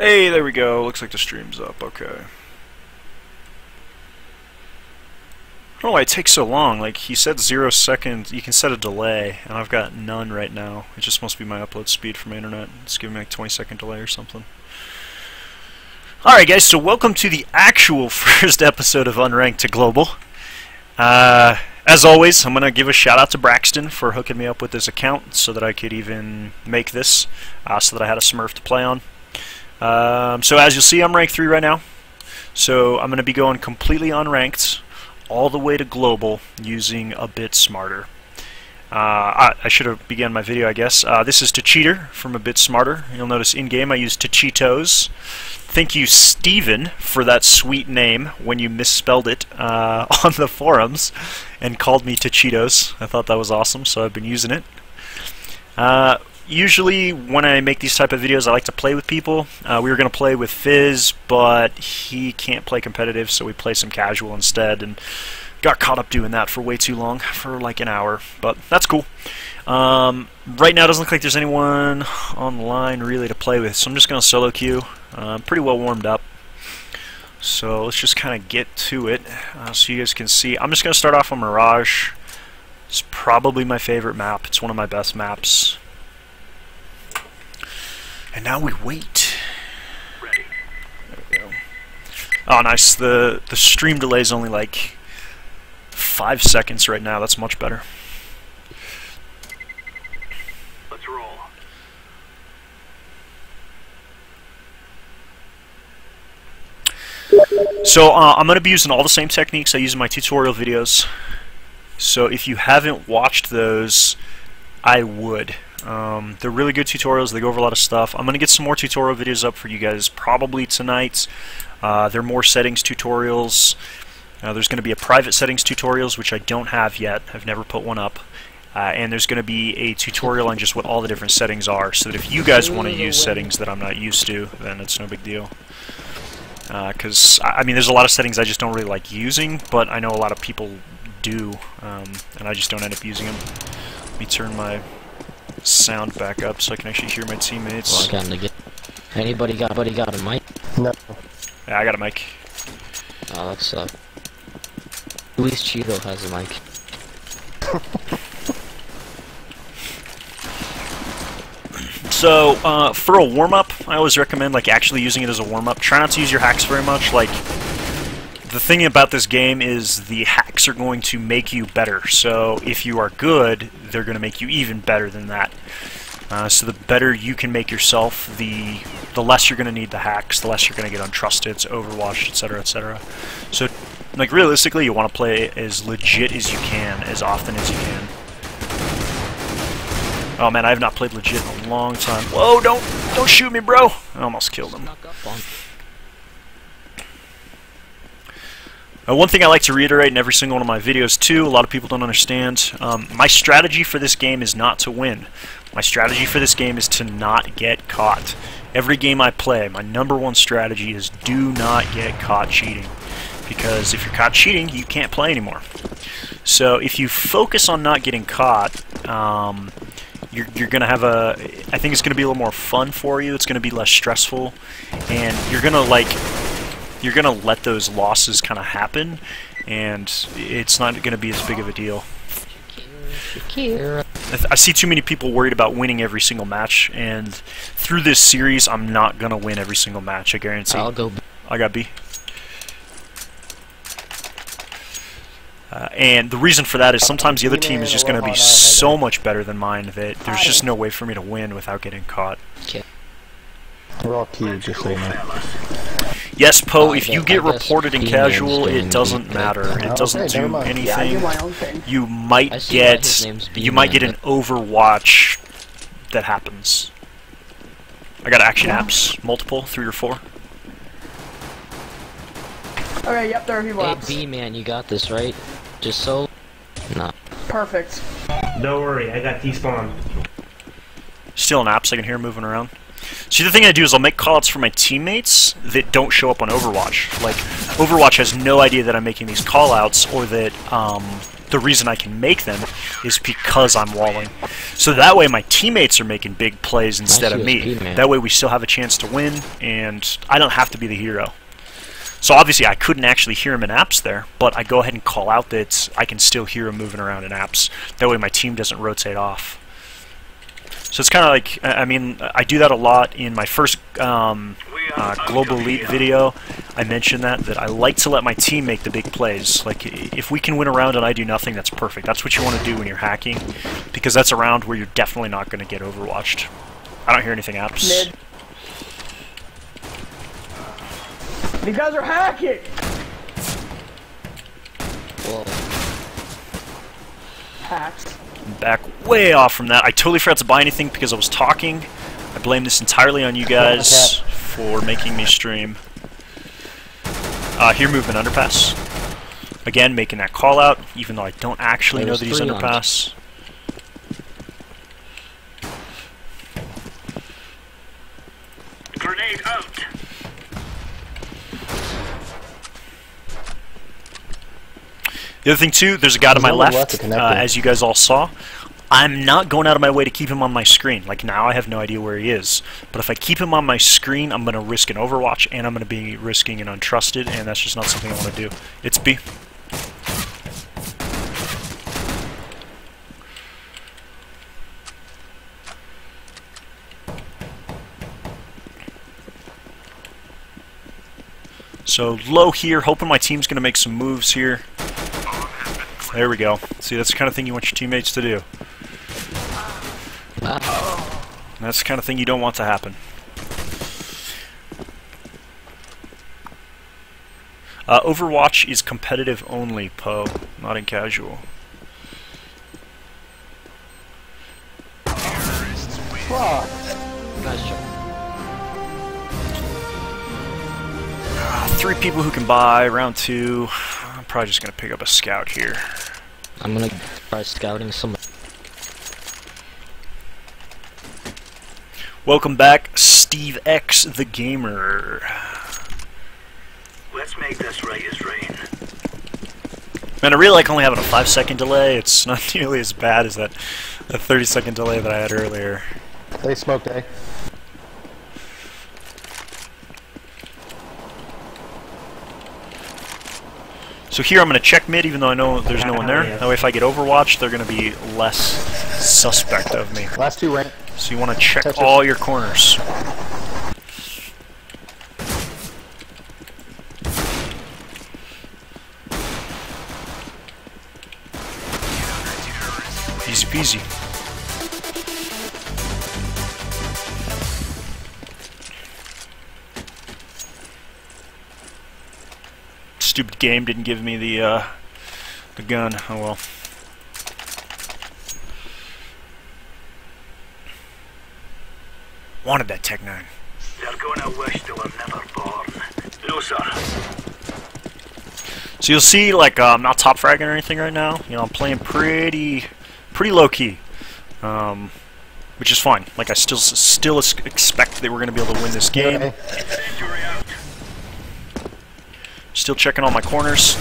Hey, there we go. Looks like the stream's up. Okay. I don't know why it takes so long. Like, he said 0 seconds. You can set a delay, and I've got none right now. It just must be my upload speed from my internet. It's giving me like 20-second delay or something. Alright guys, so welcome to the actual first episode of Unranked to Global. As always, I'm going to give a shout out to Braxton for hooking me up with this account so that I could even make this, so that I had a Smurf to play on. So as you'll see, I'm rank 3 right now. So I'm going to be going completely unranked all the way to global using a bit smarter. I should have begun my video, I guess. This is to Cheater from a bit smarter. You'll notice in-game I use Cheetos. Thank you, Steven, for that sweet name when you misspelled it on the forums and called me Cheetos. I thought that was awesome, so I've been using it. Usually when I make these type of videos, I like to play with people. We were going to play with Fizz, but he can't play competitive, so we play some casual instead, and got caught up doing that for way too long, for like an hour, but that's cool. Right now it doesn't look like there's anyone online really to play with, so I'm just going to solo queue. Pretty well warmed up, so let's just kind of get to it so you guys can see. I'm just going to start off on Mirage. It's probably my favorite map. It's one of my best maps. And now we wait. Ready. There we go. Oh, nice. The stream delay is only like 5 seconds right now. That's much better. Let's roll. So I'm going to be using all the same techniques I use in my tutorial videos. So if you haven't watched those, I would. They're really good tutorials. They go over a lot of stuff. I'm going to get some more tutorial videos up for you guys probably tonight. They're more settings tutorials. There's going to be a private settings tutorials, which I don't have yet. I've never put one up. And there's going to be a tutorial on just what all the different settings are, so that if you guys want to use settings that I'm not used to, then it's no big deal. Because, I mean, there's a lot of settings I just don't really like using, but I know a lot of people do, and I just don't end up using them. Let me turn my sound back up so I can actually hear my teammates. Anybody got a mic? No. Yeah, I got a mic. Oh, that sucks. At least Cheeto has a mic. So, for a warm-up, I always recommend like actually using it as a warm-up. Try not to use your hacks very much. Like, the thing about this game is the hacks are going to make you better. So, if you are good, they're going to make you even better than that. So the better you can make yourself, the less you're going to need the hacks, the less you're going to get untrusted, overwatched, etc., etc. So, like, realistically, you want to play as legit as you can, as often as you can. Oh man, I have not played legit in a long time. Whoa, don't shoot me, bro! I almost killed him. One thing I like to reiterate in every single one of my videos, too, a lot of people don't understand, my strategy for this game is not to win. My strategy for this game is to not get caught. Every game I play, my #1 strategy is do not get caught cheating. Because if you're caught cheating, you can't play anymore. So if you focus on not getting caught, you're going to have a... I think it's going to be a little more fun for you, it's going to be less stressful, and you're going to, like... You're going to let those losses kind of happen, and it's not going to be as big of a deal. I see too many people worried about winning every single match, and through this series, I'm not going to win every single match, I guarantee. I'll go B. I got B. And the reason for that is sometimes the other team is just going to be so much better than mine that there's just no way for me to win without getting caught. We're all queued, just so you know. Yes, Poe, if you get reported in casual, it doesn't matter. It doesn't do anything. You might get an Overwatch that happens. I got action apps, multiple, 3 or 4. Okay, yep, there are people Hey, apps. B man, you got this, right? Just so? No. Perfect. Don't worry, I got despawn. Still in apps, I can hear him moving around. See, the thing I do is I'll make callouts for my teammates that don't show up on Overwatch. Like, Overwatch has no idea that I'm making these callouts, or that the reason I can make them is because I'm walling. So that way my teammates are making big plays instead of me. That way we still have a chance to win, and I don't have to be the hero. So obviously I couldn't actually hear him in apps there, but I go ahead and call out that I can still hear him moving around in apps. That way my team doesn't rotate off. So it's kind of like, I mean, I do that a lot in my first Global Elite video. I mentioned that I like to let my team make the big plays. Like, if we can win a round and I do nothing, that's perfect. That's what you want to do when you're hacking, because that's a round where you're definitely not going to get overwatched. I don't hear anything apps. Mid. You guys are hacking! Whoa. Hacks. Back way off from that. I totally forgot to buy anything because I was talking. I blame this entirely on you guys for making me stream. Here, movement underpass. Again, making that call out, even though I don't actually know that he's underpass. Grenade out. The other thing too, there's a guy to my left, as you guys all saw. I'm not going out of my way to keep him on my screen. Like, now I have no idea where he is. But if I keep him on my screen, I'm going to risk an Overwatch, and I'm going to be risking an Untrusted, and that's just not something I want to do. It's B. So, low here, hoping my team's going to make some moves here. There we go. See, that's the kind of thing you want your teammates to do. And that's the kind of thing you don't want to happen. Overwatch is competitive only, Poe, not in casual. Nice job. 3 people who can buy, round 2. I'm probably just going to pick up a scout here. I'm gonna try scouting some. Welcome back, Steve X the Gamer. Let's make this right as rain. Man, I really like only having a 5-second delay. It's not nearly as bad as that 30-second delay that I had earlier. They smoked A. So here I'm going to check mid, even though I know there's no one there. That way if I get Overwatched, they're going to be less suspect of me. Last 2 rank. So you want to check all your corners. Easy peasy. Stupid game didn't give me the gun. Oh well. Wanted that Tech 9. They're gonna wish they were never born. No, sir. So you'll see, like, I'm not top fragging or anything right now. You know, I'm playing pretty low key, which is fine. Like, I still expect that we're gonna be able to win this game. Still checking all my corners.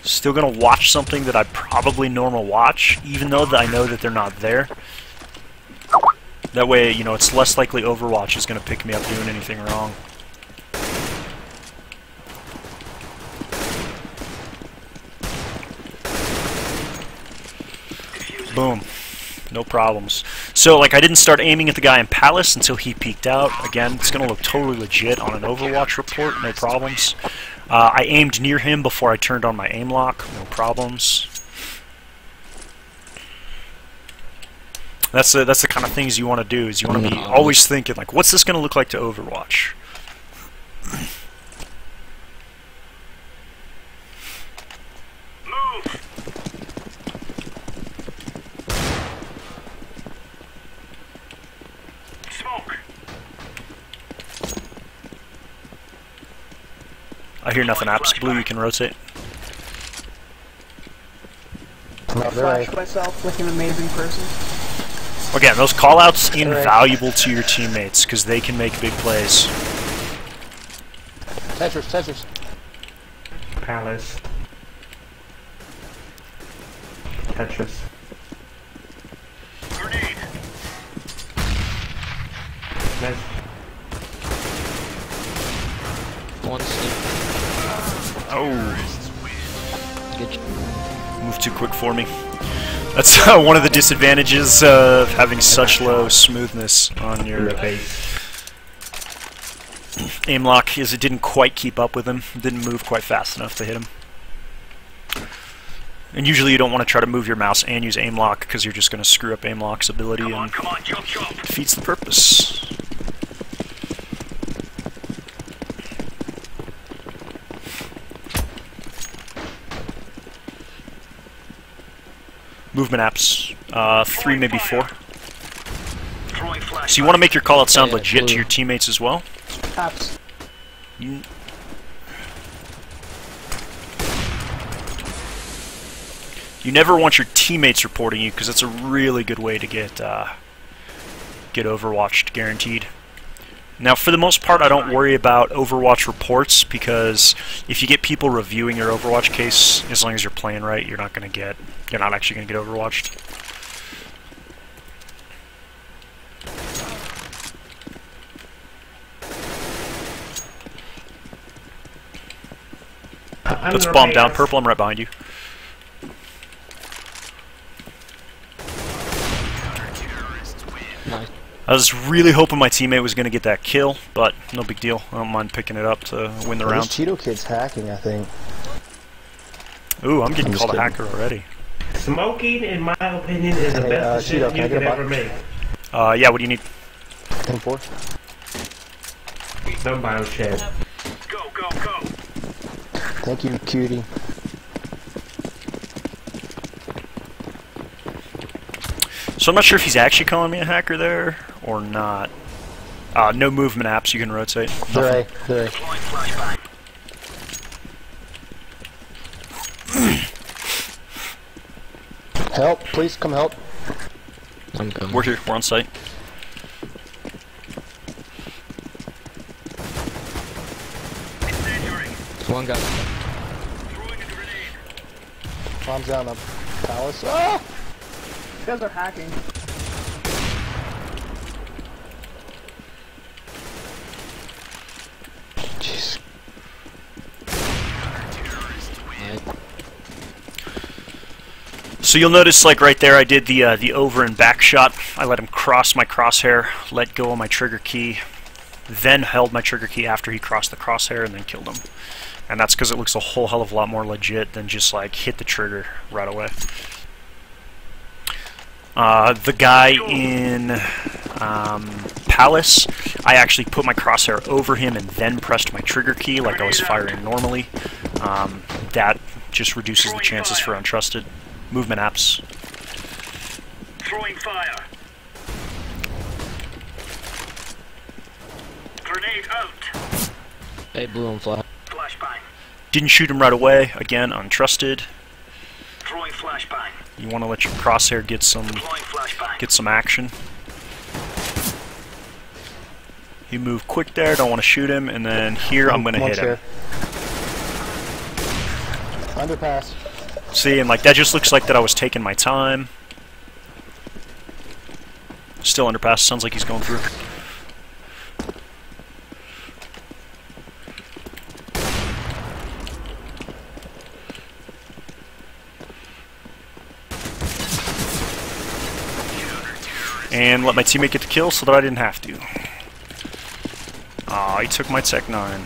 Still gonna watch something that I probably normal watch, even though I know that they're not there. That way, you know, it's less likely Overwatch is gonna pick me up doing anything wrong. Boom. No problems. So, like, I didn't start aiming at the guy in Palace until he peeked out. Again, it's going to look totally legit on an Overwatch report, no problems. I aimed near him before I turned on my aim lock, no problems. That's the kind of things you want to do, is you want to be always thinking, like, what's this going to look like to Overwatch? I hear nothing apps. Blue, you can rotate. Flash myself like an amazing person. Again, those callouts invaluable to your teammates because they can make big plays. Tetris. Palace. Tetris. Grenade. Nice. One sleep. Oh, Good. move too quick for me. That's one of the disadvantages of having such low smoothness on In your the face. aim lock, is it didn't quite keep up with him. It didn't move quite fast enough to hit him. And usually you don't want to try to move your mouse and use aim lock because you're just going to screw up aim lock's ability and Come on, chop. defeats the purpose. Movement apps, 3, maybe 4. Throwing flash. So you want to make your call out sound Yeah, legit to blue. your teammates as well. Apps. You, you never want your teammates reporting you because that's a really good way to get overwatched, guaranteed. Now, for the most part, I don't worry about Overwatch reports because if you get people reviewing your Overwatch case, as long as you're playing right, you're not actually going to get overwatched. Let's bomb down. Purple, I'm right behind you. Nice. I was really hoping my teammate was going to get that kill, but no big deal. I don't mind picking it up to win the This round. Cheeto kid's hacking, I think. Ooh, I'm getting I'm called a just hacker already. Smoking, in my opinion, is the Hey, best Cheeto, decision can I you get could a ever make. Yeah, what do you need? 10-4. No bioshed. Go. Thank you, cutie. So I'm not sure if he's actually calling me a hacker there or not. No movement apps, you can rotate. They're Nothing. A. They're A. Deploying flashbang. Help, please come help. I'm coming. We're here, we're on site. Incendiary. One guy. Throwing a grenade. Bombs down the palace. Ah! You guys are hacking. Jeez. Nice. So you'll notice, like right there, I did the over and back shot. I let him cross my crosshair, let go of my trigger key, then held my trigger key after he crossed the crosshair, and then killed him. And that's because it looks a whole hell of a lot more legit than just like hit the trigger right away. The guy in Palace, I actually put my crosshair over him and then pressed my trigger key like I was firing normally. That just reduces the chances for untrusted movement apps. Throwing fire. Grenade out. Hey, blue and flat. Flashbang. Didn't shoot him right away, again, untrusted. Throwing flashbang. You want to let your crosshair get some Deploying flashbang. action. You move quick there, don't want to shoot him, and then here I'm going to hit him. Underpass. See, and like that just looks like that I was taking my time. Still underpass, sounds like he's going through. And let my teammate get the kill so that I didn't have to. Aw, he took my Tech 9.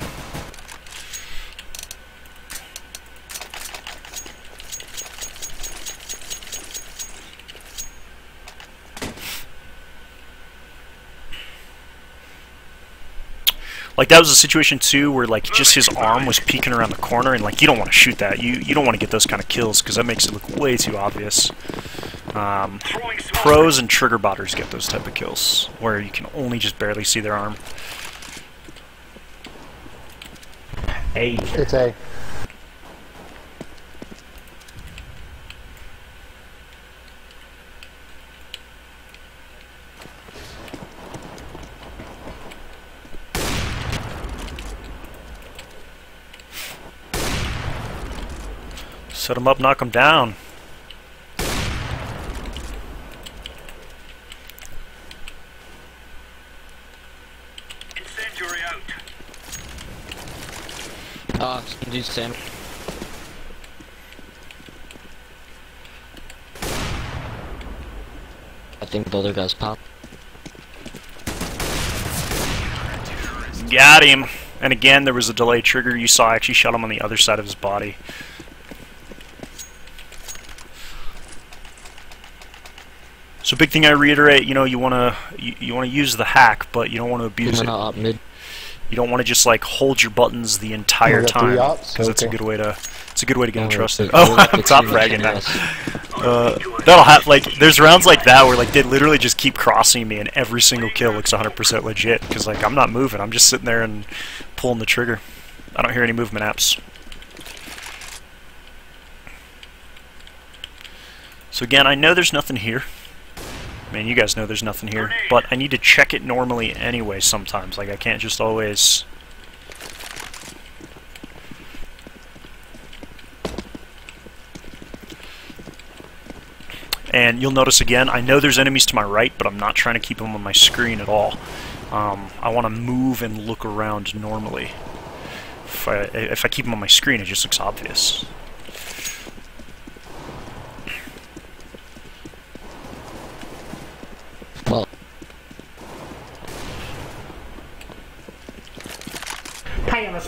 Like that was a situation too where like just his arm was peeking around the corner, and like you don't want to shoot that. You don't want to get those kind of kills because that makes it look way too obvious. Pros and trigger botters get those type of kills where you can only just barely see their arm. Hey. It's A. Set him up, knock him down. Incendiary out. Ah, dude, Sam. I think the other guy's pop. Got him. And again, there was a delayed trigger. You saw I actually shot him on the other side of his body. So big thing I reiterate, you know, you wanna use the hack, but you don't want to abuse it. Up mid. You don't want to just like hold your buttons the entire time, because that's a good way to get entrusted. Oh, I'm top fragging now. That'll have like there's rounds like that where like they literally just keep crossing me, and every single kill looks 100% legit because like I'm not moving. I'm just sitting there and pulling the trigger. I don't hear any movement apps. So again, I know there's nothing here. I mean, you guys know there's nothing here, but I need to check it normally anyway sometimes. Like, I can't just always... And you'll notice again, I know there's enemies to my right, but I'm not trying to keep them on my screen at all. I want to move and look around normally. If I keep them on my screen, it just looks obvious. Well, Painless.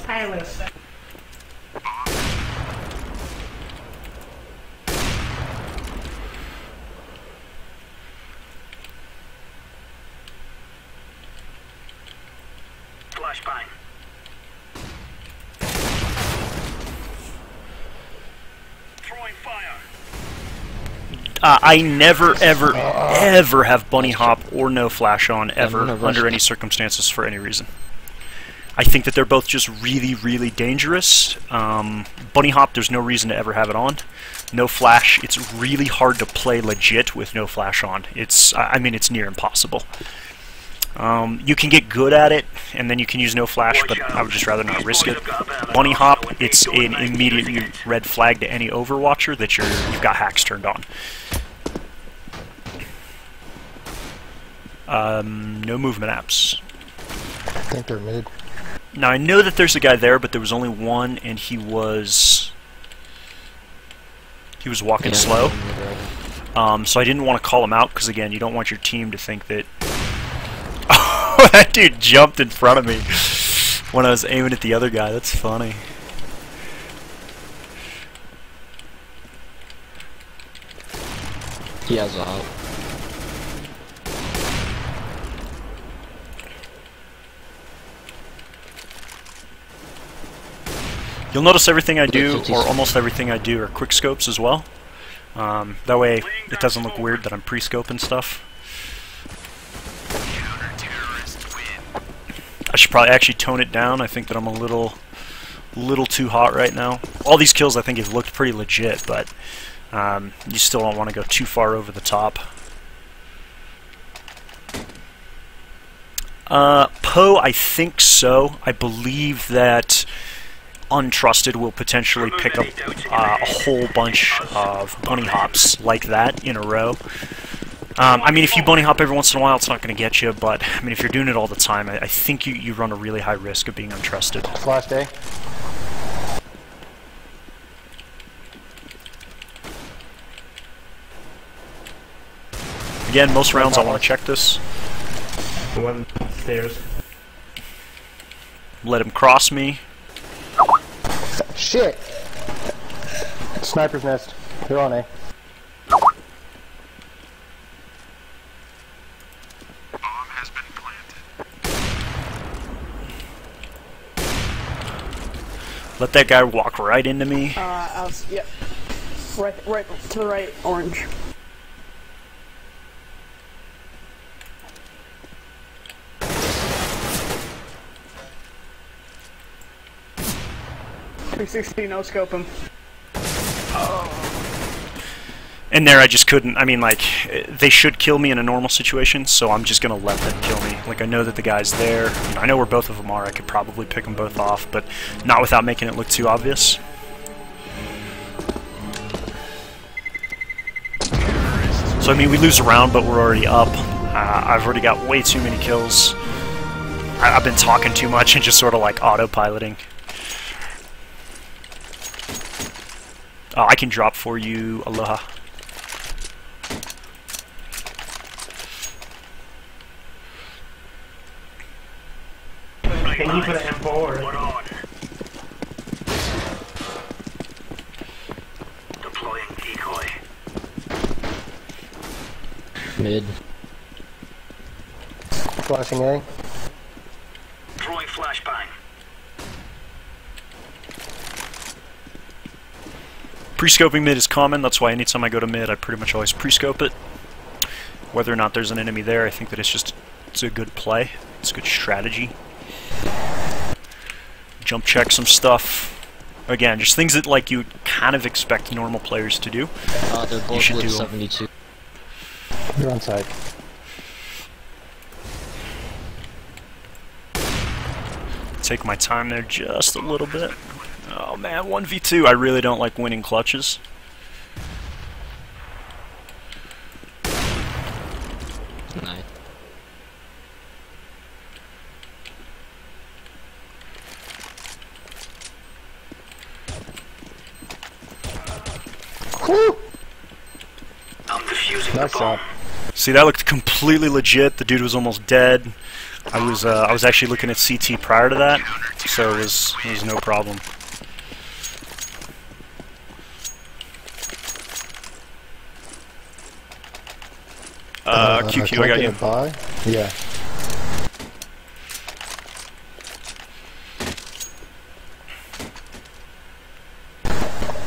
Flashbang. Throwing fire. I never, ever have bunny hop or no flash on ever under any circumstances for any reason. I think that they're both just really, really dangerous. Bunny hop, there's no reason to ever have it on. No flash, it's really hard to play legit with no flash on. I mean, it's near impossible. You can get good at it, and then you can use no flash, but I would just rather not risk it. Bunny hop, it's an immediate red flag to any Overwatcher that you've got hacks turned on. No movement apps. I think they're mid. Now I know that there's a guy there, but there was only one, and he was walking slow. So I didn't want to call him out, because again, you don't want your team to think that... Oh, that dude jumped in front of me when I was aiming at the other guy. That's funny. he has a hop. You'll notice everything I do, or almost everything I do, are quick scopes as well. That way it doesn't look weird that I'm pre-scoping stuff. I should probably actually tone it down. I think that I'm a little too hot right now. All these kills I think have looked pretty legit, but you still don't want to go too far over the top. Poe, I think so. I believe that Untrusted will potentially pick up a whole bunch of bunny hops like that in a row. I mean, if you bunny hop every once in a while, it's not going to get you, but I mean, if you're doing it all the time, I think you run a really high risk of being untrusted. Flash day. Again, most rounds I want to check this. One upstairs. Let him cross me. Shit! Sniper's nest. They're on A. Let that guy walk right into me. Yep. Right to the right, orange. .360, no scope him. And there I just couldn't, I mean, like, they should kill me in a normal situation, so I'm just gonna let them kill me. Like, I know that the guy's there, I know where both of them are, I could probably pick them both off, but not without making it look too obvious. So I mean, we lose a round, but we're already up. I've already got way too many kills. I've been talking too much and just sort of like autopiloting. Oh, I can drop for you, Aloha. Thank you for the M4. We're on. Deploying decoy. Mid. Flashing A. Throwing flashbang. Pre-scoping mid is common, that's why anytime I go to mid I pretty much always pre-scope it. Whether or not there's an enemy there, I think that it's a good play. It's a good strategy. Jump check some stuff. Again, just things that like you kind of expect normal players to do. They're You both should with do 72. You're on site. Take my time there just a little bit. Oh man, 1v2. I really don't like winning clutches. Nice. Woo! I'm defusing Nice the bomb. job. See, that looked completely legit. The dude was almost dead. I was actually looking at CT prior to that, so it was no problem. QQ, I got you. Buy? Yeah.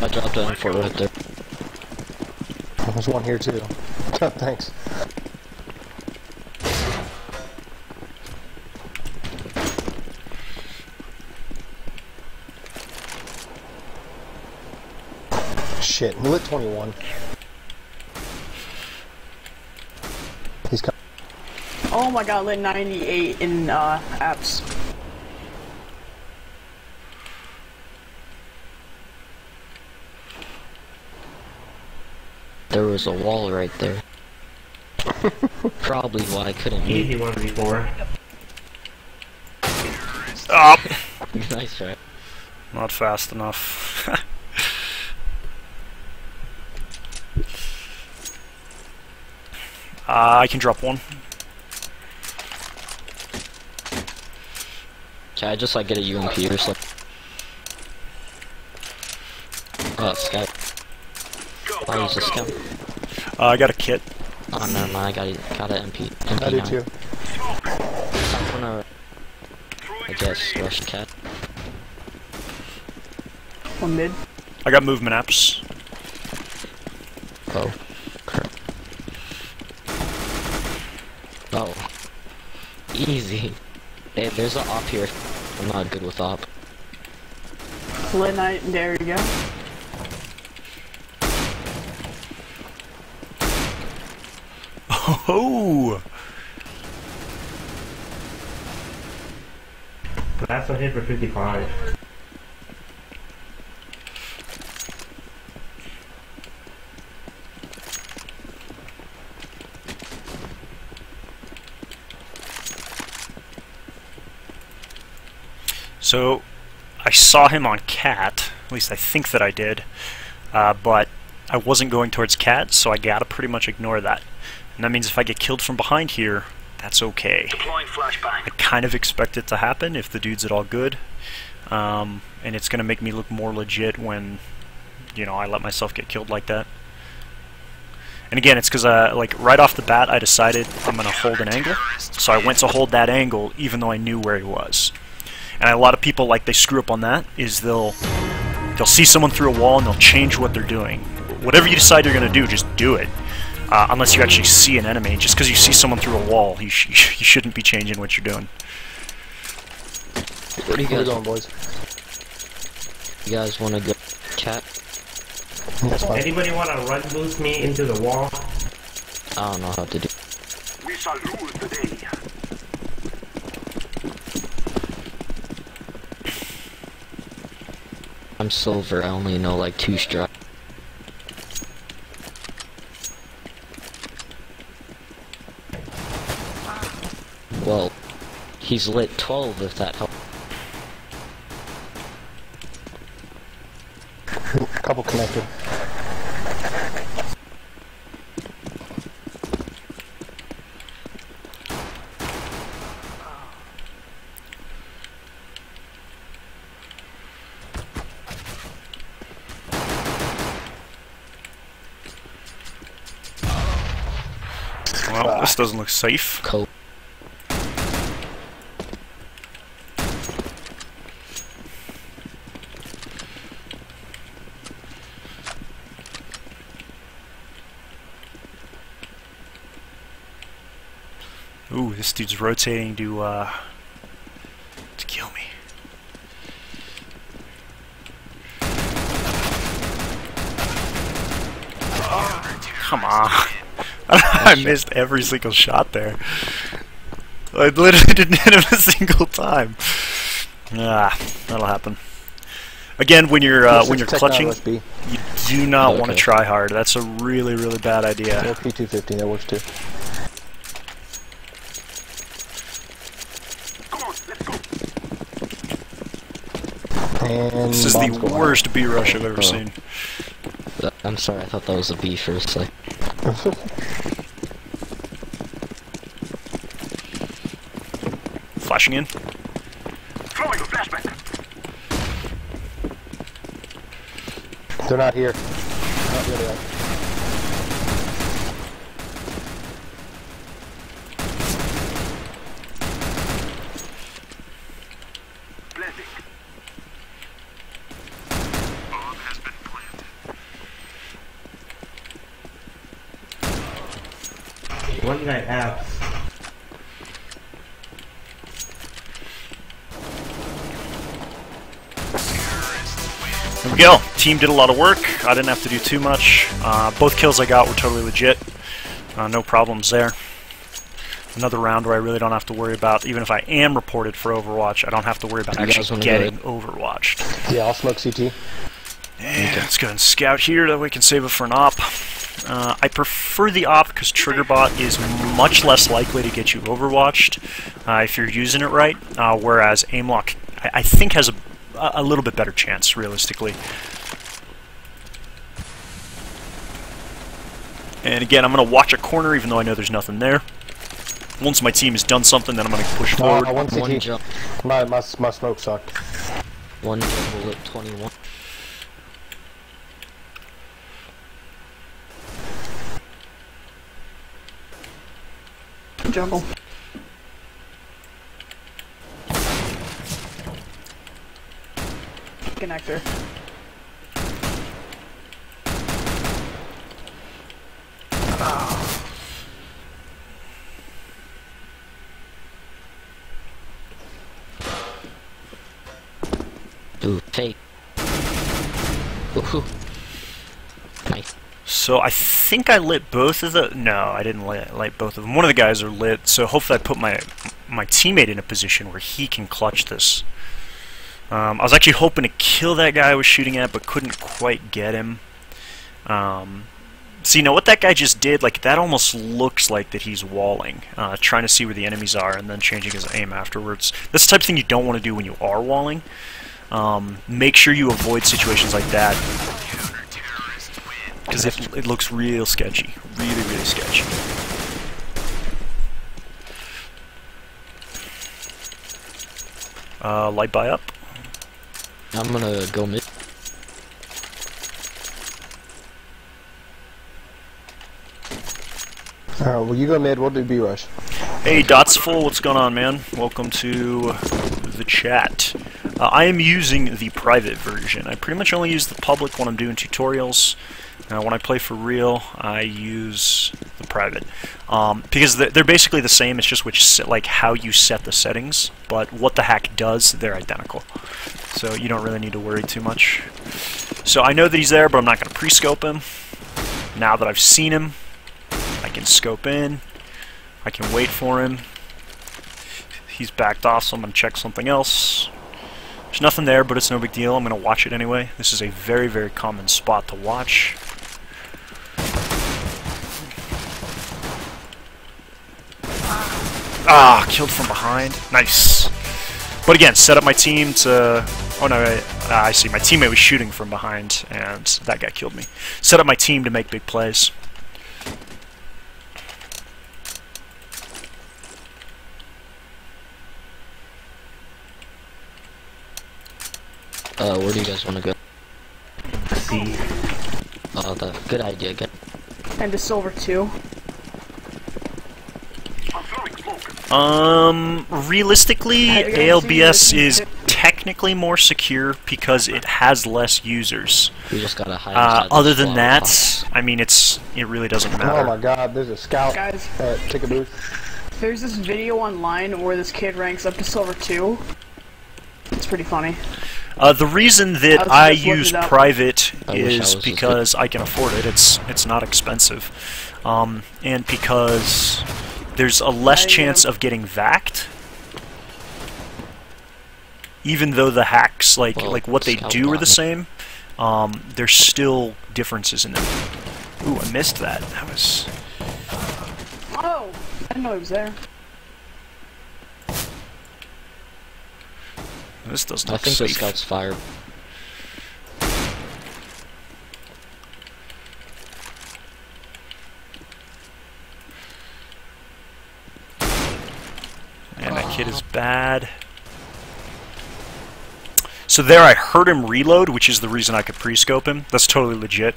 I dropped an M4 right there. There's one here too. Thanks. Shit, we lit 21. He's coming. Oh my god, lit 98 in apps. There was a wall right there. Probably why I couldn't move. Easy 1v4. Up. Nice try. Not fast enough. I can drop one. Can I just like get a UMP or something? Oh, scout. Oh, he's a scout. I got a kit. Oh, never mind. I got an MP. I do too. I'm gonna, I guess, rush cat. One mid. I got movement apps. Oh. Crap. Oh. Easy. Hey, there's an op here. I'm not good with op. Lit 9, there you go. Oh! That's a hit for 55. So, I saw him on cat, at least I think that I did, but I wasn't going towards cat, so I gotta pretty much ignore that. And that means if I get killed from behind here, that's okay. Deploying flashbang. I kind of expect it to happen if the dude's at all good, and it's gonna make me look more legit when, you know, I let myself get killed like that. And again, it's because, like, right off the bat, I decided I'm gonna hold an angle, so I went to hold that angle even though I knew where he was. And a lot of people, like, they screw up on that, is they'll see someone through a wall and they'll change what they're doing. Whatever you decide you're going to do, just do it. Unless you actually see an enemy. Just because you see someone through a wall, you shouldn't be changing what you're doing. Where do you guys going, boys? You guys want to go chat? That's fine. Anybody want to run boost me into the wall? I don't know how to do. We shall rule today. I'm silver. I only know like 2 strikes. Well, he's lit 12 if that helps. Couple connected. Well, this doesn't look safe. Cope. Ooh, this dude's rotating to kill me. Come on. I missed every single shot there. I literally didn't hit him a single time. Ah, that'll happen. Again, when you're clutching, you do not want to try hard. That's a really, really bad idea. P250, that works too. And this is the worst B rush I've ever seen. I'm sorry, I thought that was a B for a second. Flashing in. Throwing a flashback. They're not here. Not really. Blending. Bomb has been planted. One guy abs. There we go. Team did a lot of work. I didn't have to do too much. Both kills I got were totally legit. No problems there. Another round where I really don't have to worry about, even if I am reported for Overwatch, I don't have to worry about actually getting overwatched. Yeah, I'll smoke CT. Yeah, let's go ahead and scout here, that way we can save it for an op. I prefer the op because Triggerbot is much less likely to get you overwatched if you're using it right, whereas Aimlock I think has a little bit better chance, realistically. And again, I'm going to watch a corner even though I know there's nothing there. Once my team has done something, then I'm going to push forward. One jump. My smoke sucked. One double at 21. Jungle. Connector. Ooh, fake. Ooh. Nice. So I think I lit both of the... No, I didn't light both of them. One of the guys are lit, so hopefully I put my teammate in a position where he can clutch this. I was actually hoping to kill that guy I was shooting at, but couldn't quite get him. See, now what that guy just did, like, that almost looks like that he's walling, trying to see where the enemies are and then changing his aim afterwards. That's the type of thing you don't want to do when you are walling. Make sure you avoid situations like that, because it looks real sketchy. Really, really sketchy. Light buy up. I'm gonna go mid. Alright, well you go mid, we'll do B rush. Hey, Dots Full, what's going on, man? Welcome to the chat. I am using the private version. I pretty much only use the public when I'm doing tutorials. When I play for real, I use the private. Because they're basically the same, it's just like how you set the settings, but what the hack does, they're identical. So you don't really need to worry too much. So I know that he's there, but I'm not going to pre-scope him. Now that I've seen him, I can scope in. I can wait for him. He's backed off, so I'm going to check something else. There's nothing there, but it's no big deal. I'm going to watch it anyway. This is a very, very common spot to watch. Ah, killed from behind. Nice. But again, set up my team to... Oh no, I see. My teammate was shooting from behind, and that guy killed me. Set up my team to make big plays. Where do you guys want to go? C. Good idea. Good. And to silver 2. Realistically, Have you guys ALBS seen is this? technically more secure because it has less users. We just gotta hide. Other than that, I mean, it really doesn't Oh matter. my god, there's a scout Guys. at Ticket Booth. There's this video online where this kid ranks up to silver 2. It's pretty funny. The reason that I I was just looking use it up. private I wish I is was as because I can afford it. It's not expensive, and because there's a less chance of getting vacked. Even though the hacks, like what they Scout do, are got the me. same, there's still differences in them. Ooh, I missed that. That was... Oh! I didn't know he was there. This doesn't I look think the safe. scout's fired. Man, that kid is bad. So there I heard him reload, which is the reason I could pre-scope him. That's totally legit.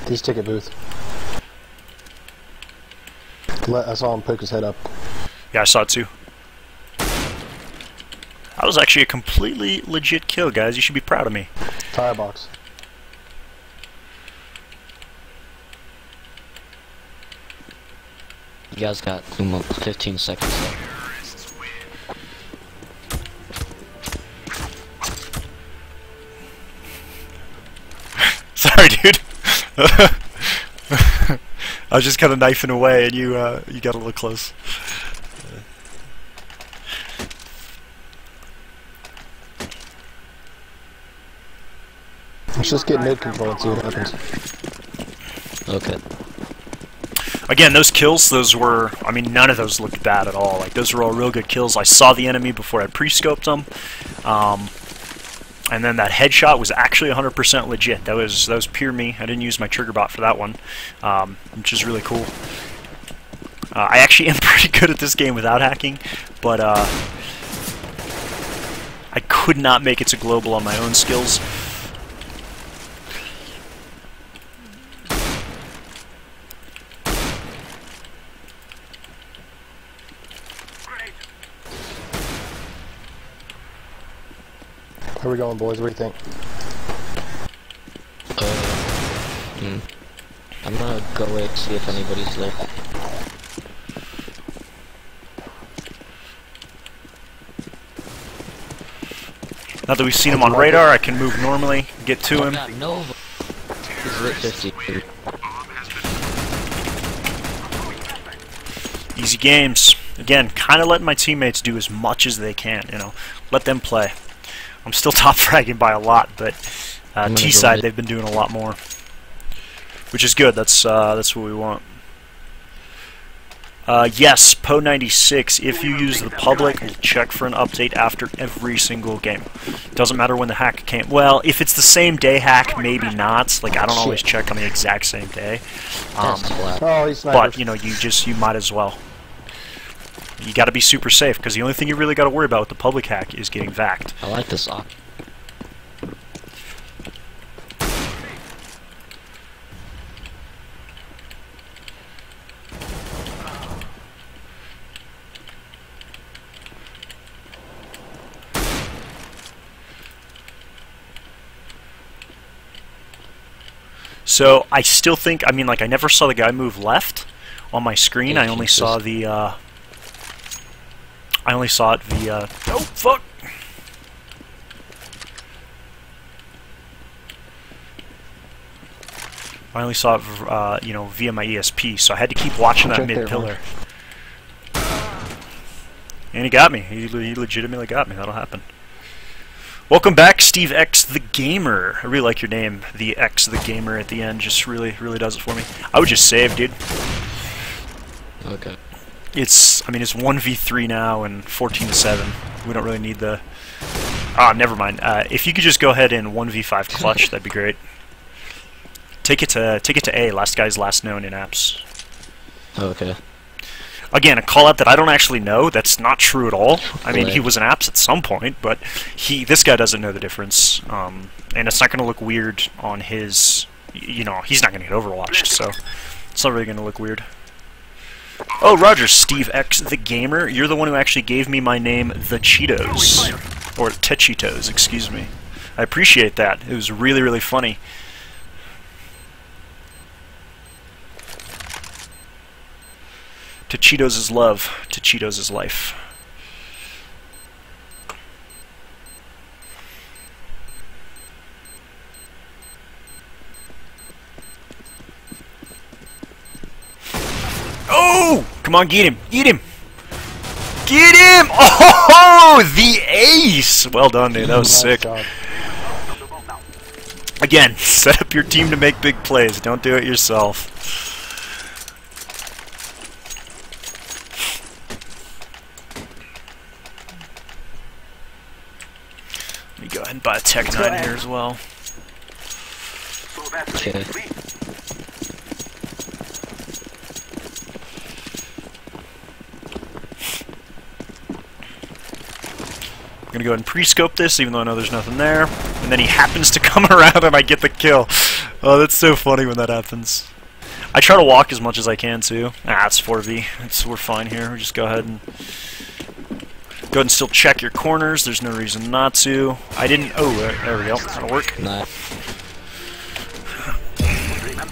He's Ticket Booth. I saw him poke his head up. Yeah, I saw it too. That was actually a completely legit kill, guys. You should be proud of me. Firebox. You guys got 15 seconds left. Sorry, dude. I was just kind of knifing away, and you got a little close. Let's just get mid control and see what happens. Okay. Again, those kills, those were, I mean, none of those looked bad at all. Like, those were all real good kills. I saw the enemy before I pre-scoped them. And then that headshot was actually 100% legit. That was pure me. I didn't use my trigger bot for that one, which is really cool. I actually am pretty good at this game without hacking, but I could not make it to global on my own skills. Where are we going, boys? What do you think? I'm gonna go away to see if anybody's there. Now that we've seen him on radar, I can move normally, get to him. got Nova. He's lit 50. Easy games. Again, kind of letting my teammates do as much as they can, you know. Let them play. I'm still top fragging by a lot, but T-side they've been doing a lot more, which is good. That's what we want. Yes, Po96. If you use the public, we'll check for an update after every single game. Doesn't matter when the hack came. Well, if it's the same day hack, maybe not. Like, I don't always check on the exact same day. That's flat. Oh, he's sniper. But you know, you might as well. You got to be super safe, because the only thing you really got to worry about with the public hack is getting vacked. I like this op. So I still think, I mean, like, I never saw the guy move left on my screen. I only saw the I only saw it via... Oh, fuck! I only saw it, you know, via my ESP, so I had to keep watching that Check mid there, pillar. And he got me. He legitimately got me. That'll happen. Welcome back, Steve X the Gamer. I really like your name, the X the Gamer at the end. Just really does it for me. I would just save, dude. Okay. It's, I mean, it's 1v3 now and 14-7. We don't really need the... Ah, never mind. If you could just go ahead and 1v5 clutch, that'd be great. Take it to A, last guy's last known in apps. Okay. Again, a call-out that I don't actually know. That's not true at all. I mean, Right. he was in apps at some point, but this guy doesn't know the difference. And it's not going to look weird on his... You know, he's not going to get overwatched, so it's not really going to look weird. Oh, Roger, Steve X the Gamer. You're the one who actually gave me my name, The Cheetos. Or Techitos, excuse me. I appreciate that. It was really, really funny. To Cheetos is love. To Cheetos is life. Oh! Come on, get him! Get him! Get him! Oh! The ace! Well done, dude. That was Nice sick. job. Again, set up your team to make big plays. Don't do it yourself. Let me go ahead and buy a Tech 9 here as well. So that's Okay. three. I'm gonna go ahead and pre-scope this, even though I know there's nothing there. And then he happens to come around and I get the kill. Oh, that's so funny when that happens. I try to walk as much as I can too. Ah, it's 4v. We're fine here. We just go ahead and still check your corners. There's no reason not to. I didn't. Oh, there we go. That'll work. Nah.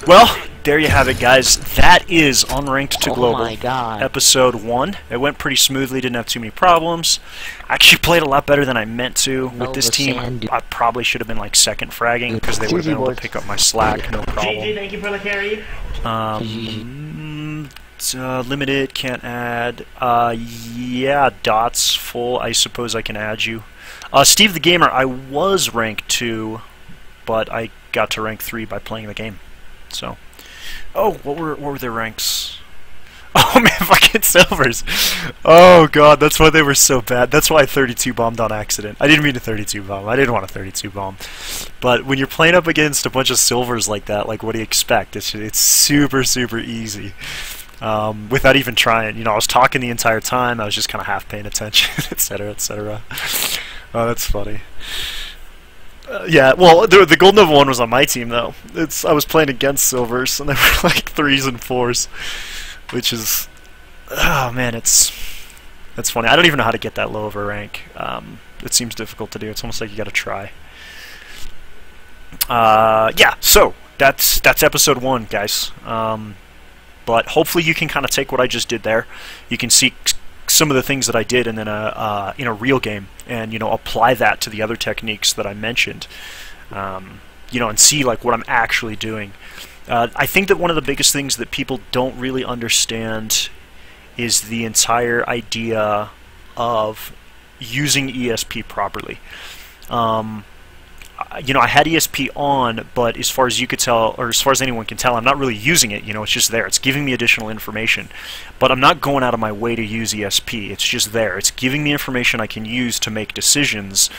Well, there you have it, guys. That is Unranked to Oh Global. my god. Episode 1. It went pretty smoothly, didn't have too many problems. I actually played a lot better than I meant to. No, With this the team, sand- I probably should have been like second fragging, because they would have been able to pick up my slack, no GG, problem. thank you for the carry. Limited, can't add. Yeah, dots full. I suppose I can add you. Steve the Gamer, I was rank 2, but I got to rank 3 by playing the game. So, oh, what were their ranks? Oh man, fucking silvers! Oh god, that's why they were so bad. That's why I 32 bombed on accident. I didn't mean to 32 bomb. I didn't want to 32 bomb. But when you're playing up against a bunch of silvers like that, like what do you expect? It's super easy. Without even trying. You know, I was talking the entire time. I was just kind of half paying attention, etc., etc. Oh, that's funny. Yeah, well, the Gold Nova one was on my team though. I was playing against silvers, and they were like 3s and 4s, which is, oh man, that's funny. I don't even know how to get that low of a rank. It seems difficult to do. It's almost like you got to try. Yeah, so that's episode 1, guys. But hopefully you can kind of take what I just did there. You can see some of the things that I did in a real game, and apply that to the other techniques that I mentioned, and see like what I'm actually doing. I think that one of the biggest things that people don't really understand is the entire idea of using ESP properly. I had ESP on, but as far as you could tell, or as far as anyone can tell, I'm not really using it. It's just there. It's giving me additional information. But I'm not going out of my way to use ESP. It's just there. It's giving me information I can use to make decisions,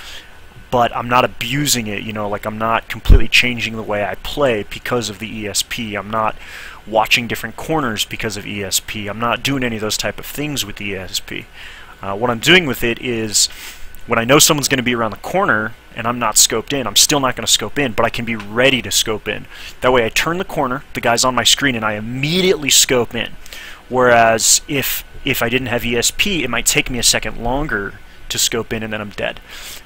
but I'm not abusing it. Like I'm not completely changing the way I play because of the ESP. I'm not watching different corners because of ESP. I'm not doing any of those type of things with the ESP. What I'm doing with it is, when I know someone's going to be around the corner and I'm not scoped in, I'm still not going to scope in, but I can be ready to scope in. That way I turn the corner, the guy's on my screen, and I immediately scope in. Whereas if I didn't have ESP, it might take me a second longer to scope in and then I'm dead.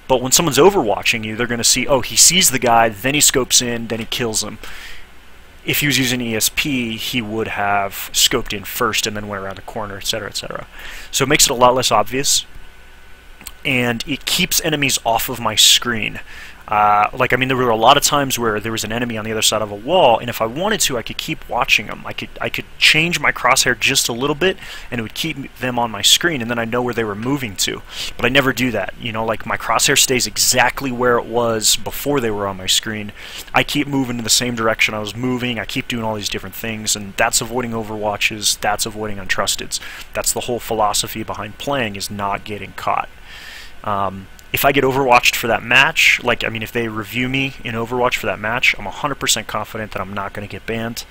But when someone's overwatching you, they're going to see, oh, he sees the guy, then he scopes in, then he kills him. If he was using ESP, he would have scoped in first and then went around the corner, etc., etc. So it makes it a lot less obvious, and it keeps enemies off of my screen. Like, I mean, there were a lot of times where there was an enemy on the other side of a wall, and if I wanted to, I could keep watching them. I could change my crosshair just a little bit, and it would keep them on my screen, and then I know where they were moving to. But I never do that. You know, like, my crosshair stays exactly where it was before they were on my screen. I keep moving in the same direction I was moving. I keep doing all these different things, and that's avoiding overwatches. That's avoiding untrusteds. That's the whole philosophy behind playing, is not getting caught. If I get overwatched for that match, like, I mean, if they review me in Overwatch for that match, I'm 100% confident that I'm not going to get banned.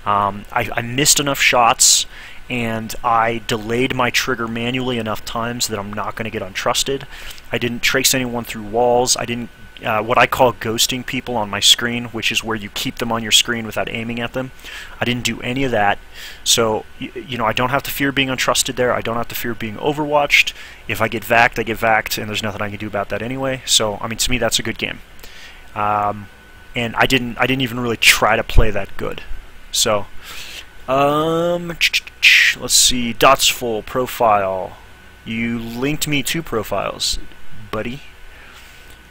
I missed enough shots, and I delayed my trigger manually enough times that I'm not going to get untrusted. I didn't trace anyone through walls. I didn't, what I call ghosting people on my screen, which is where you keep them on your screen without aiming at them. I didn't do any of that. So, you know, I don't have to fear being untrusted there. I don't have to fear being overwatched. If I get vacked, I get vacked, and there's nothing I can do about that anyway. So, I mean, to me, that's a good game. And I didn't even really try to play that good. So, let's see. Dots full profile. You linked me 2 profiles, buddy.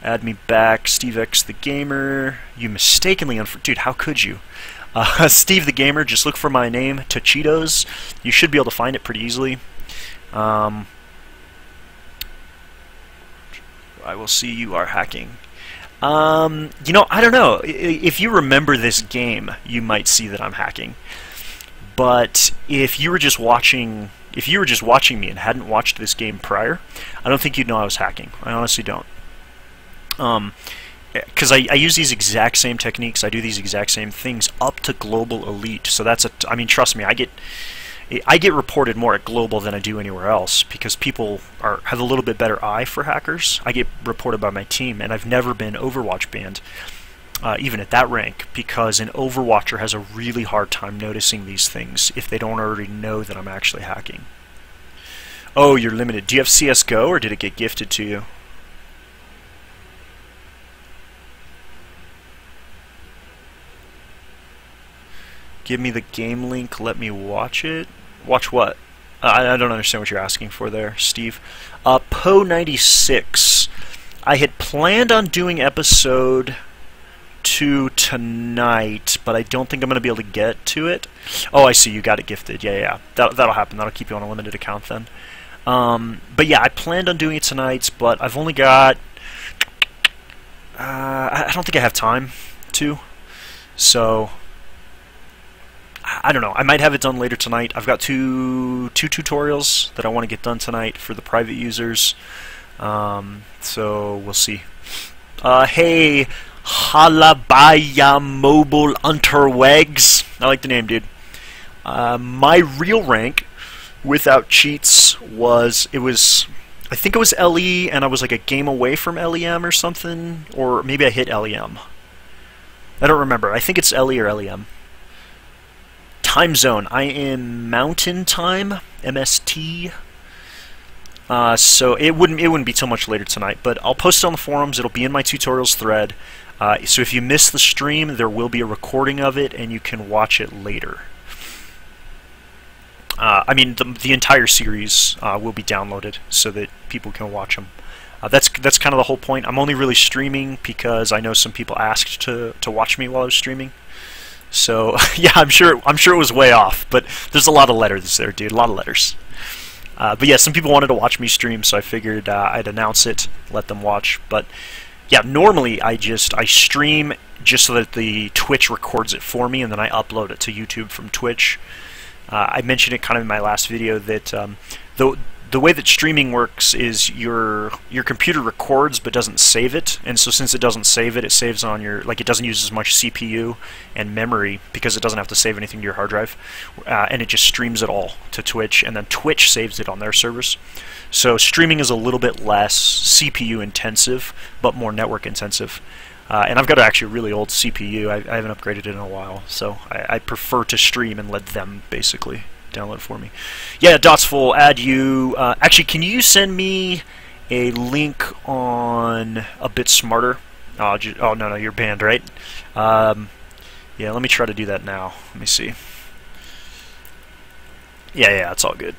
Add me back, Steve X the Gamer. You mistakenly dude, how could you? Steve the Gamer, just look for my name, Tachitos. You should be able to find it pretty easily. I will see you are hacking. You know, I don't know. If you remember this game, you might see that I'm hacking. But if you were just watching me and hadn't watched this game prior, I don't think you'd know I was hacking. I honestly don't. Because I use these exact same techniques, I do these exact same things up to Global Elite. So that's I mean, trust me, I get reported more at Global than I do anywhere else, because people have a little bit better eye for hackers. I get reported by my team, and I've never been Overwatch banned, even at that rank, because an Overwatcher has a really hard time noticing these things if they don't already know that I'm actually hacking. Oh, you're limited. Do you have CSGO, or did it get gifted to you? Give me the game link, let me watch it. Watch what? I don't understand what you're asking for there, Steve. Po96. I had planned on doing episode 2 tonight, but I don't think I'm going to be able to get to it. Oh, I see, you got it gifted. Yeah. That'll happen. That'll keep you on a limited account then. But yeah, I planned on doing it tonight, but I've only got... I don't think I have time to. So... I don't know. I might have it done later tonight. I've got two tutorials that I want to get done tonight for the private users. So we'll see. Hey, Halabaya Mobile Unterwegs. I like the name, dude. My real rank without cheats was I think it was LE, and I was like a game away from LEM or something, or maybe I hit LEM. I don't remember. I think it's LE or LEM. Time zone. I am Mountain Time, MST. So it wouldn't be too much later tonight, but I'll post it on the forums. It'll be in my tutorials thread. So if you miss the stream, there will be a recording of it, and you can watch it later. I mean, the entire series will be downloaded so that people can watch them. That's kind of the whole point. I'm only really streaming because I know some people asked to watch me while I was streaming. So yeah, I'm sure it was way off, but there's a lot of letters there, dude. A lot of letters. But yeah, some people wanted to watch me stream, so I figured I'd announce it, let them watch. But yeah, normally I stream just so that the Twitch records it for me, and then I upload it to YouTube from Twitch. I mentioned it kind of in my last video that the way that streaming works is your computer records but doesn't save it, and so since it doesn't save it, it saves on your, like, it doesn't use as much CPU and memory because it doesn't have to save anything to your hard drive, and it just streams it all to Twitch, and then Twitch saves it on their servers. So streaming is a little bit less CPU intensive but more network intensive. And I've got actually a really old CPU. I haven't upgraded it in a while, so I prefer to stream and let them basically download it for me. Yeah, Dots Full, add you. Actually, can you send me a link on A Bit Smarter? Oh, no, you're banned, right? Yeah, let me try to do that now. Let me see. Yeah, it's all good.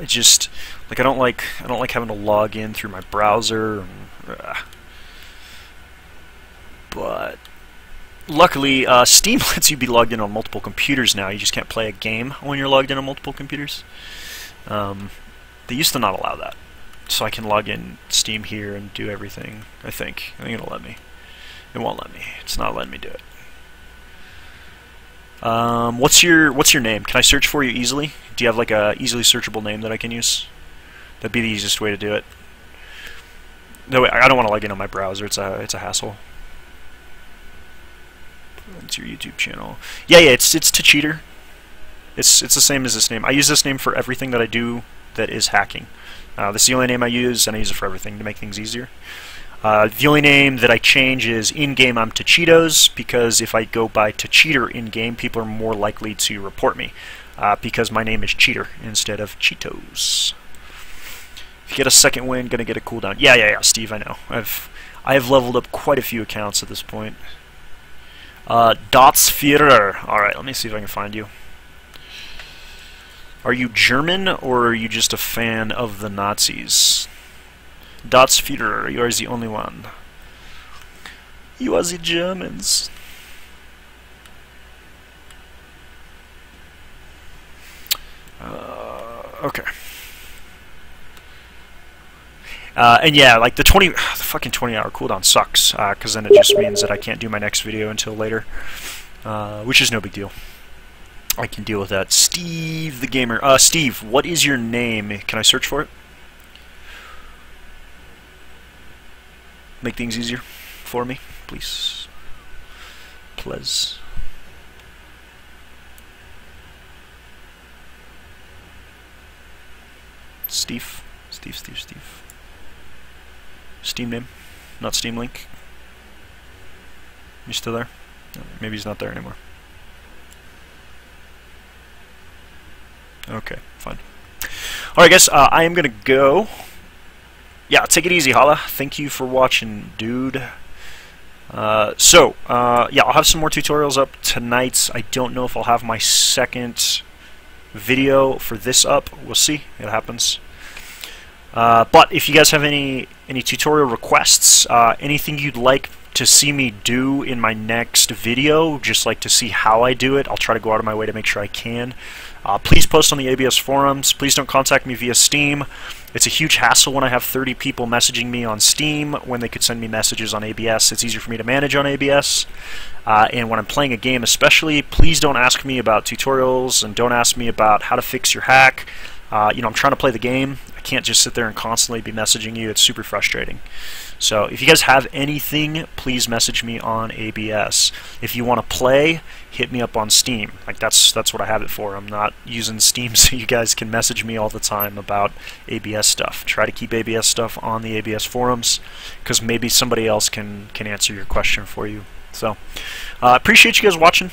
It just like I don't like having to log in through my browser. But luckily, Steam lets you be logged in on multiple computers now. You just can't play a game when you're logged in on multiple computers. They used to not allow that, so I can log in Steam here and do everything. I think it'll let me. It won't let me. It's not letting me do it. What's your name? Can I search for you easily? Do you have like a easily searchable name that I can use? That'd be the easiest way to do it. No, I don't want to log in on my browser. It's a hassle. It's your YouTube channel. Yeah, it's to cheater. It's the same as this name. I use this name for everything that I do that is hacking. This is the only name I use, and I use it for everything to make things easier. The only name that I change is in-game I'm Cheetos, because if I go by Cheater in-game, people are more likely to report me, because my name is Cheater instead of Cheetos. If you get a second win, gonna get a cooldown. Yeah, Steve, I know. I have leveled up quite a few accounts at this point. Dotsführer. Alright, let me see if I can find you. Are you German, or are you just a fan of the Nazis? Dotsführer, you are the only one. You are the Germans. Okay. And yeah, like the fucking 20-hour cooldown sucks, because then it just means that I can't do my next video until later, which is no big deal. I can deal with that. Steve the Gamer. Steve, what is your name? Can I search for it? Make things easier for me, please. Please. Steve. Steam name, not Steam link. You still there? No, maybe he's not there anymore. Okay, fine. Alright guys, I am gonna go. Yeah, take it easy, Hala. Thank you for watching, dude. Yeah, I'll have some more tutorials up tonight. I don't know if I'll have my second video for this up. We'll see. It happens. But if you guys have any tutorial requests, anything you'd like to see me do in my next video, just like to see how I do it, I'll try to go out of my way to make sure I can. Please post on the ABS forums. Please don't contact me via Steam. It's a huge hassle when I have 30 people messaging me on Steam when they could send me messages on ABS. It's easier for me to manage on ABS. And when I'm playing a game especially, please don't ask me about tutorials and don't ask me about how to fix your hack. You know, I'm trying to play the game. I can't just sit there and constantly be messaging you. It's super frustrating. So if you guys have anything, please message me on ABS. If you want to play, hit me up on Steam. Like that's what I have it for. I'm not using Steam so you guys can message me all the time about ABS stuff. Try to keep ABS stuff on the ABS forums, because maybe somebody else can answer your question for you. So appreciate you guys watching.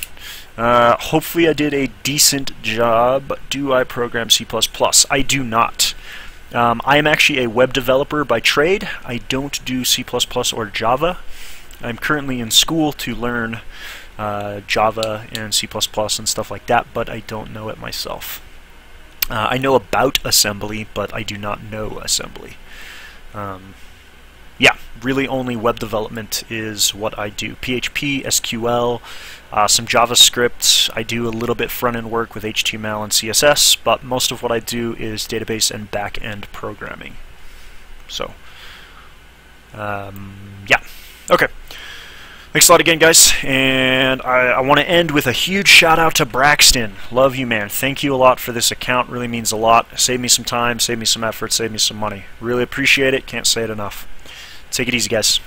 Hopefully I did a decent job. Do I program C++? I do not. I am actually a web developer by trade. I don't do C++ or Java. I'm currently in school to learn Java and C++ and stuff like that, but I don't know it myself. I know about assembly, but I do not know assembly. Yeah, really only web development is what I do. PHP, SQL, some JavaScript. I do a little bit front-end work with HTML and CSS, but most of what I do is database and back-end programming. So, yeah. Okay. Thanks a lot again, guys. And I want to end with a huge shout-out to Braxton. Love you, man. Thank you a lot for this account. Really means a lot. Save me some time, save me some effort, save me some money. Really appreciate it. Can't say it enough. Take it easy, guys.